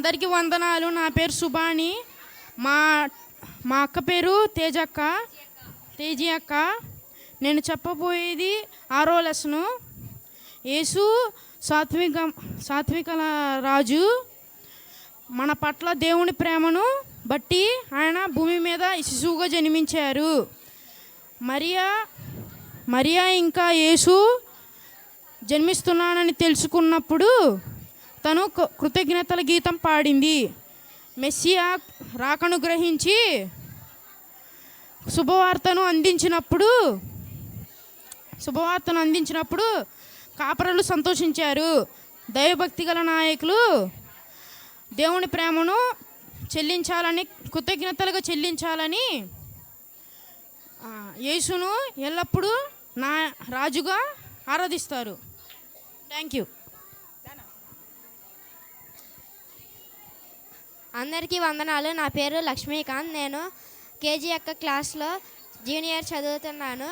అందరికీ వందనాలు. నా పేరు సుబాని. మా మా అక్క పేరు తేజీ అక్క. నేను చెప్పబోయేది 6వ లెసను. యేసు సాత్విక రాజు. మన పట్ల దేవుని ప్రేమను బట్టి ఆయన భూమి మీద శిశువుగా జన్మించారు. మరియా ఇంకా యేసు జన్మిస్తున్నానని తెలుసుకున్నప్పుడు తను కృతజ్ఞతల గీతం పాడింది. మెస్సియా రాకను గ్రహించి శుభవార్తను అందించినప్పుడు కాపరులు సంతోషించారు. దైవభక్తి గల నాయకులు దేవుని ప్రేమను కృతజ్ఞతలుగా చెల్లించాలని యేసును ఎల్లప్పుడూ నా రాజుగా ఆరాధిస్తారు. Thank you. అందరికీ వందనాలు. నా పేరు లక్ష్మీకాంత్. నేను కేజీ యొక్క క్లాస్లో జూనియర్ చదువుతున్నాను.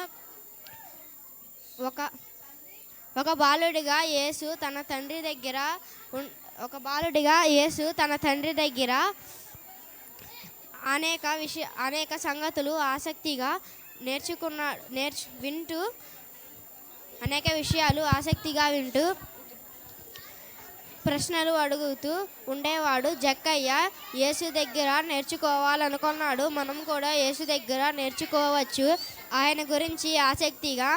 ఒక బాలుడిగా యేసు తన తండ్రి దగ్గర అనేక సంగతులు ఆసక్తిగా వింటూ ప్రశ్నలు అడుగుతూ ఉండేవాడు. జక్కయ్య యేసు దగ్గర నేర్చుకోవాలనుకున్నాడు. మనం కూడా యేసు దగ్గర నేర్చుకోవచ్చు. ఆయన గురించి ఆసక్తిగా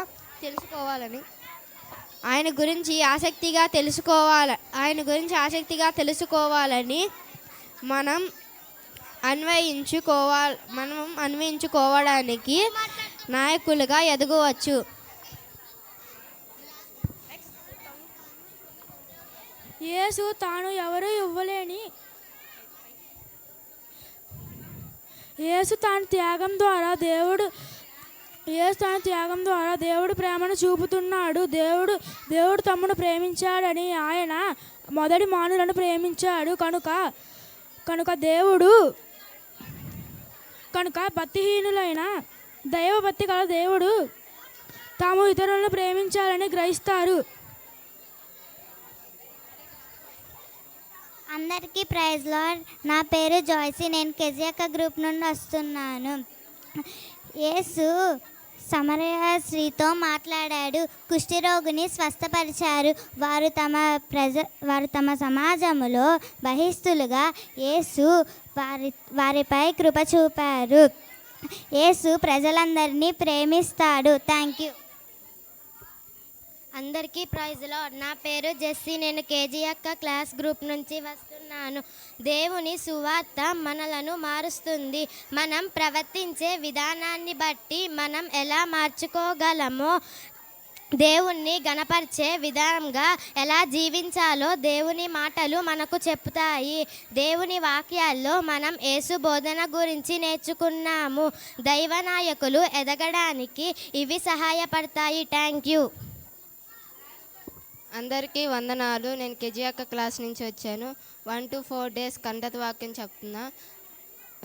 తెలుసుకోవాలని మనం అన్వయించుకోవడానికి నాయకులుగా ఎదగవచ్చు. యేసు తాను ఎవరు ఇవ్వలేని యేసు తన త్యాగం ద్వారా దేవుడు ప్రేమను చూపుతున్నాడు. దేవుడు తమను ప్రేమించాడని ఆయన మొదటి మానవులను ప్రేమించాడు. కనుక భక్తిహీనులైన దైవభక్తి గల దేవుడు తాము ఇతరులను ప్రేమించాలని గ్రహిస్తారు. అందరికీ ప్రైజ్ లార్డ్. నా పేరు జాయ్సీ. నేను కెజియాక గ్రూప్ నుండి వస్తున్నాను. యేసు సమరయ స్త్రీతో మాట్లాడాడు. కుష్ఠరోగిని స్వస్థపరిచారు. వారు తమ సమాజంలో బహిస్తులుగా యేసు వారిపై కృప చూపారు. యేసు ప్రజలందరినీ ప్రేమిస్తాడు. Thank you. అందరికీ ప్రైజ్ లార్డ్. నా పేరు జెస్సీ. నేను కేజీ యొక్క క్లాస్ గ్రూప్ నుంచి వస్తున్నాను. దేవుని సువార్త మనలను మారుస్తుంది. మనం ప్రవర్తించే విధానాన్ని బట్టి మనం ఎలా మార్చుకోగలమో, దేవుణ్ణి గణపరిచే విధంగా ఎలా జీవించాలో దేవుని మాటలు మనకు చెప్తాయి. దేవుని వాక్యాల్లో మనం యేసు బోధన గురించి నేర్చుకున్నాము. దైవ నాయకులు ఎదగడానికి ఇవి సహాయపడతాయి. Thank you. అందరికీ వందనాలు. నేను కెజియాక క్లాస్ నుంచి వచ్చాను. 1 to 4 days కంఠత వాక్యం చెప్తున్నా.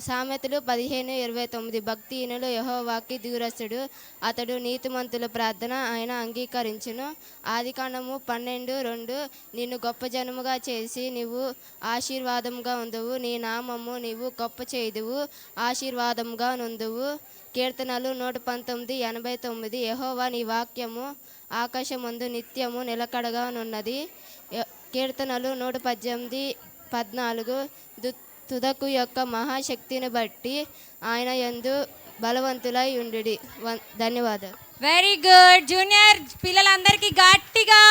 సామెతలు 15:29. భక్తిహీనులు యెహోవాకి దూరస్తుడు, అతడు నీతిమంతుల ప్రార్థన ఆయన అంగీకరించును. ఆదికాండము 12:2. నిన్ను గొప్ప జనముగా చేసి నీవు ఆశీర్వాదంగా ఉందువు, నీ నామము నీవు గొప్ప చేయుదువు, ఆశీర్వాదంగా నుందువు. కీర్తనలు 119:89. యెహోవా నీ వాక్యము ఆకాశమందు నిత్యము నిలకడగా నున్నది. కీర్తనలు 118:14. తుదకు యొక్క మహాశక్తిని బట్టి ఆయన యందు బలవంతులై ఉండుడి. ధన్యవాదాలు. Very good. జూనియర్ పిల్లలందరికీ గట్టిగా